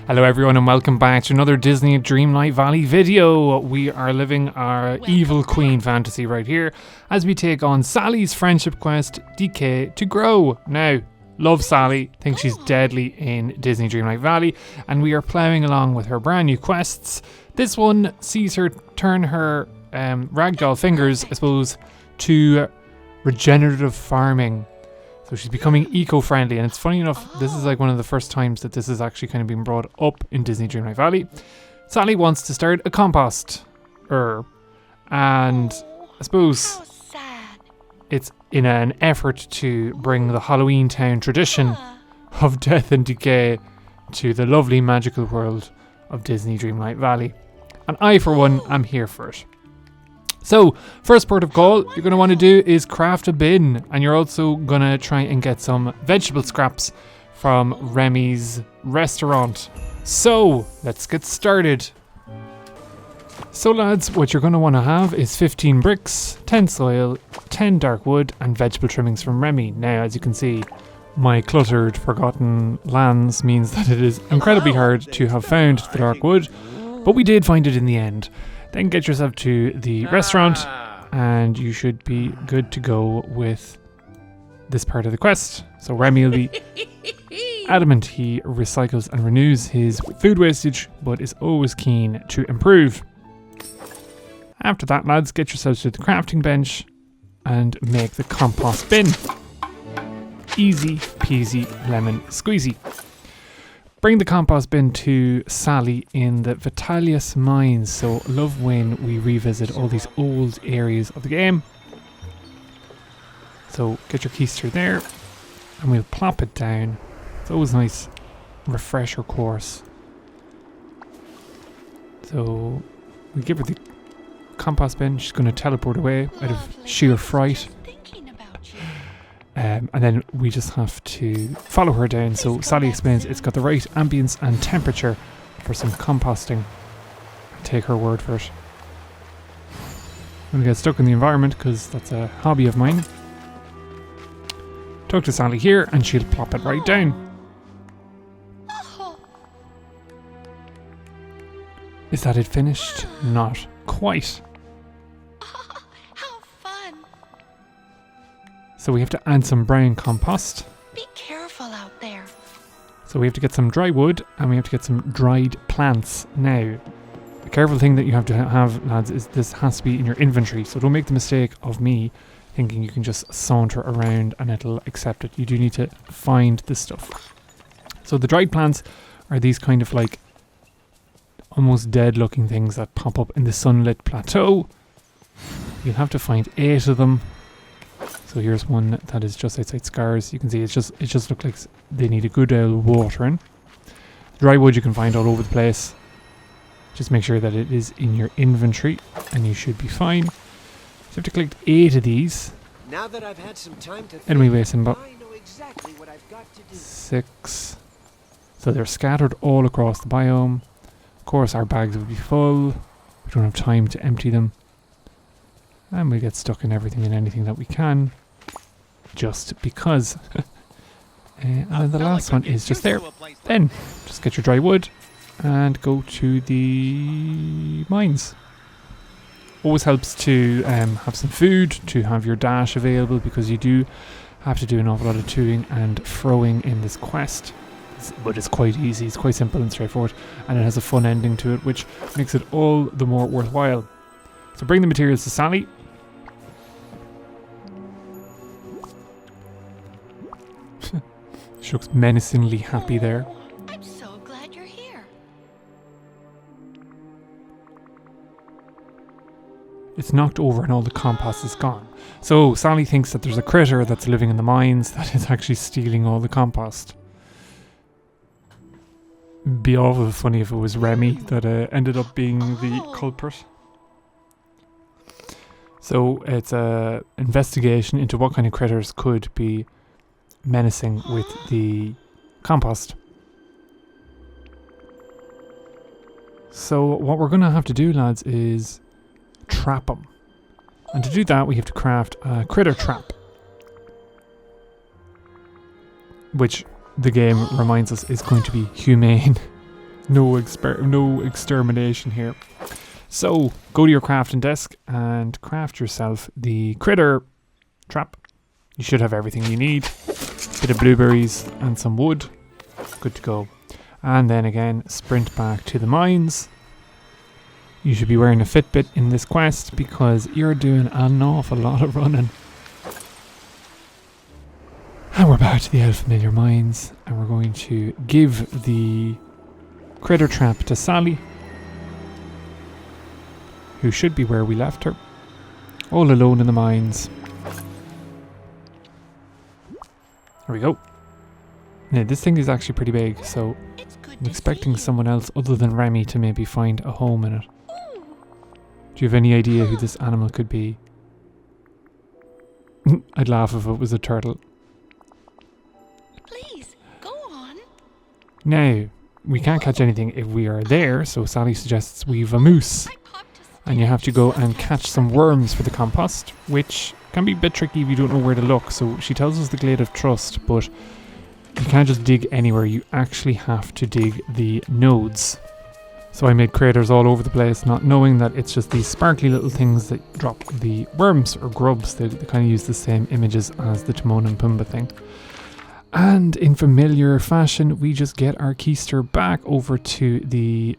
Hello everyone and welcome back to another Disney Dreamlight Valley video. We are living our evil queen fantasy right here as we take on Sally's friendship quest, Decay, to grow. Now, love Sally, think she's deadly in Disney Dreamlight Valley, and we are ploughing along with her brand new quests. This one sees her turn her ragdoll fingers, I suppose, to regenerative farming. So she's becoming eco-friendly, and it's funny enough, this is like one of the first times that this is actually kind of being brought up in Disney Dreamlight Valley. Sally wants to start a compost, and I suppose it's in an effort to bring the Halloween Town tradition of death and decay to the lovely magical world of Disney Dreamlight Valley. And I, for one, am here for it. So, first port of call you're going to want to do is craft a bin, and you're also going to try and get some vegetable scraps from Remy's restaurant. So, let's get started. So lads, what you're going to want to have is 15 bricks, 10 soil, 10 dark wood and vegetable trimmings from Remy. Now, as you can see, my cluttered, forgotten lands means that it is incredibly hard to have found the dark wood, but we did find it in the end. Then get yourself to the restaurant and you should be good to go with this part of the quest. So Remy will be adamant he recycles and renews his food wastage, but is always keen to improve. After that, lads, get yourselves to the crafting bench and make the compost bin. Easy peasy lemon squeezy. Bring the compost bin to Sally in the Vitalius mines. So love when we revisit all these old areas of the game. So get your keister there and we'll plop it down. It's always a nice refresher course. So we give her the compost bin. She's going to teleport away out of sheer fright. And then we just have to follow her down. So Sally explains it's got the right ambience and temperature for some composting. Take her word for it. I'm going to get stuck in the environment because that's a hobby of mine. Talk to Sally here and she'll plop it right down. Is that it finished? Not quite. So we have to add some brown compost. Be careful out there. So we have to get some dry wood and we have to get some dried plants. Now, the careful thing that you have to have, lads, is this has to be in your inventory. So don't make the mistake of me thinking you can just saunter around and it'll accept it. You do need to find this stuff. So the dried plants are these kind of like almost dead looking things that pop up in the sunlit plateau. You'll have to find 8 of them. So here's one that is just outside Scars. You can see it just looks like they need a good old watering. Dry wood you can find all over the place. Just make sure that it is in your inventory and you should be fine. So you have to collect 8 of these. Now that I've had some time to Enemy wasting about I know exactly what I've got to do. 6. So they're scattered all across the biome. Of course our bags will be full. We don't have time to empty them. And we get stuck in everything and anything that we can. Just because. And then the last one is just there. Then, just get your dry wood and go to the mines. Always helps to have some food, to have your dash available, because you do have to do an awful lot of toing and throwing in this quest. But it's quite easy, it's quite simple and straightforward, and it has a fun ending to it, which makes it all the more worthwhile. So bring the materials to Sally. She looks menacingly happy there. I'm so glad you're here. It's knocked over and all the compost is gone. So Sally thinks that there's a critter that's living in the mines that is actually stealing all the compost. Be awful funny if it was Remy that ended up being the culprit. So it's a investigation into what kind of critters could be menacing with the compost. So what we're going to have to do, lads, is trap them. And to do that, we have to craft a critter trap, which the game reminds us is going to be humane. No extermination here. So, go to your crafting desk and craft yourself the critter trap. You should have everything you need. Bit of blueberries and some wood. Good to go. And then again, sprint back to the mines. You should be wearing a Fitbit in this quest because you're doing an awful lot of running. And we're back to the Elfamiliar Mines, and we're going to give the critter trap to Sally, who should be where we left her, all alone in the mines. There we go. Now this thing is actually pretty big, so I'm expecting someone else other than Remy to maybe find a home in it. Do you have any idea who this animal could be? I'd laugh if it was a turtle. Please, go on. Now, we can't catch anything if we are there, so Sally suggests we've a moose. And you have to go and catch some worms for the compost, which can be a bit tricky if you don't know where to look. So she tells us the Glade of Trust, but you can't just dig anywhere. You actually have to dig the nodes. So I made craters all over the place, not knowing that it's just these sparkly little things that drop the worms or grubs. They kind of use the same images as the Timon and Pumbaa thing. And in familiar fashion, we just get our keister back over to the...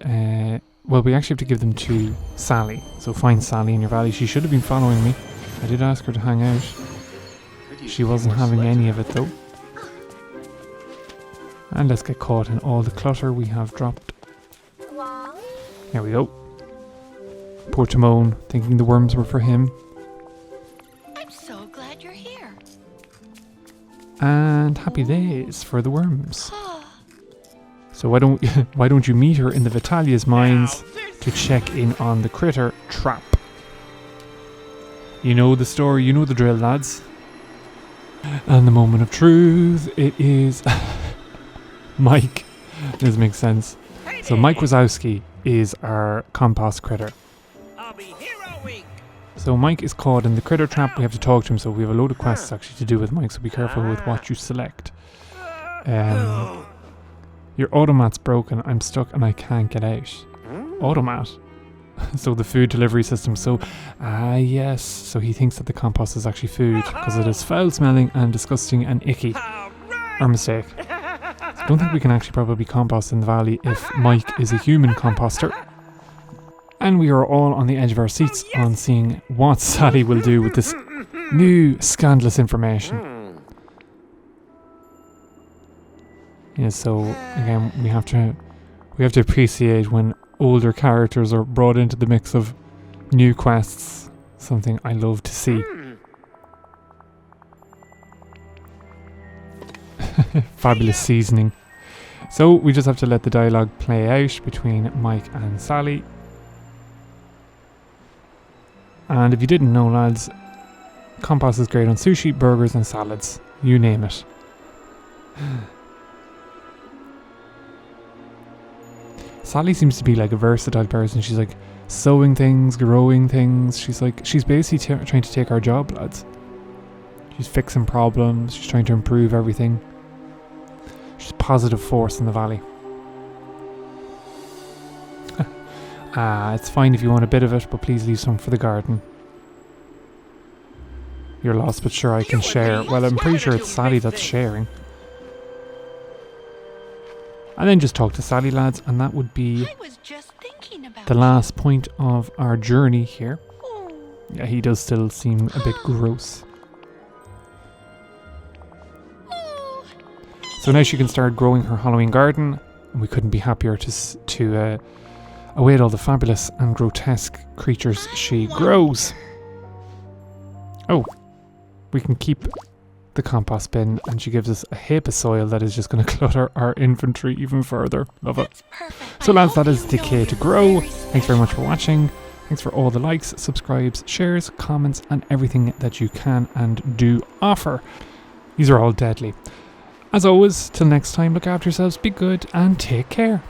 well, we actually have to give them to Sally. So find Sally in your valley. She should have been following me. I did ask her to hang out. She wasn't having any of it though. And let's get caught in all the clutter we have dropped. There we go. Poor Timon, thinking the worms were for him. I'm so glad you're here. And happy days for the worms. So why don't you meet her in the Vitalia's mines to check in on the critter trap? You know the story, you know the drill, lads. And the moment of truth, it is Mike. This makes sense. So Mike Wazowski is our compost critter. So Mike is caught in the critter trap. We have to talk to him, so we have a load of quests actually to do with Mike, so be careful with what you select. Your automat's broken. I'm stuck and I can't get out. Automat? So the food delivery system. So, yes. So he thinks that the compost is actually food because it is foul smelling and disgusting and icky. Our mistake. I don't think we can actually probably compost in the valley if Mike is a human composter. And we are all on the edge of our seats on seeing what Sally will do with this new scandalous information. Yeah, so again, we have to appreciate when older characters are brought into the mix of new quests. Something I love to see. Fabulous seasoning. So we just have to let the dialogue play out between Mike and Sally. And if you didn't know, lads, compost is great on sushi, burgers and salads. You name it. Sally seems to be like a versatile person. She's like sewing things, growing things. She's basically trying to take our job, lads. She's fixing problems. She's trying to improve everything. She's a positive force in the valley. It's fine if you want a bit of it, but please leave some for the garden. You're lost, but sure I can share. Well, I'm pretty sure it's Sally that's sharing. And then just talk to Sally, lads, and that would be the last point of our journey here. Yeah, he does still seem a bit gross. So now she can start growing her Halloween garden, and we couldn't be happier to await all the fabulous and grotesque creatures she grows. Oh, we can keep the compost bin, and she gives us a heap of soil that is just going to clutter our inventory even further. Love it. So lads, that is Decay to Grow. Thanks very much for watching. Thanks for all the likes, subscribes, shares, comments, and everything that you can and do offer. These are all deadly. As always, till next time, look after yourselves, be good, and take care.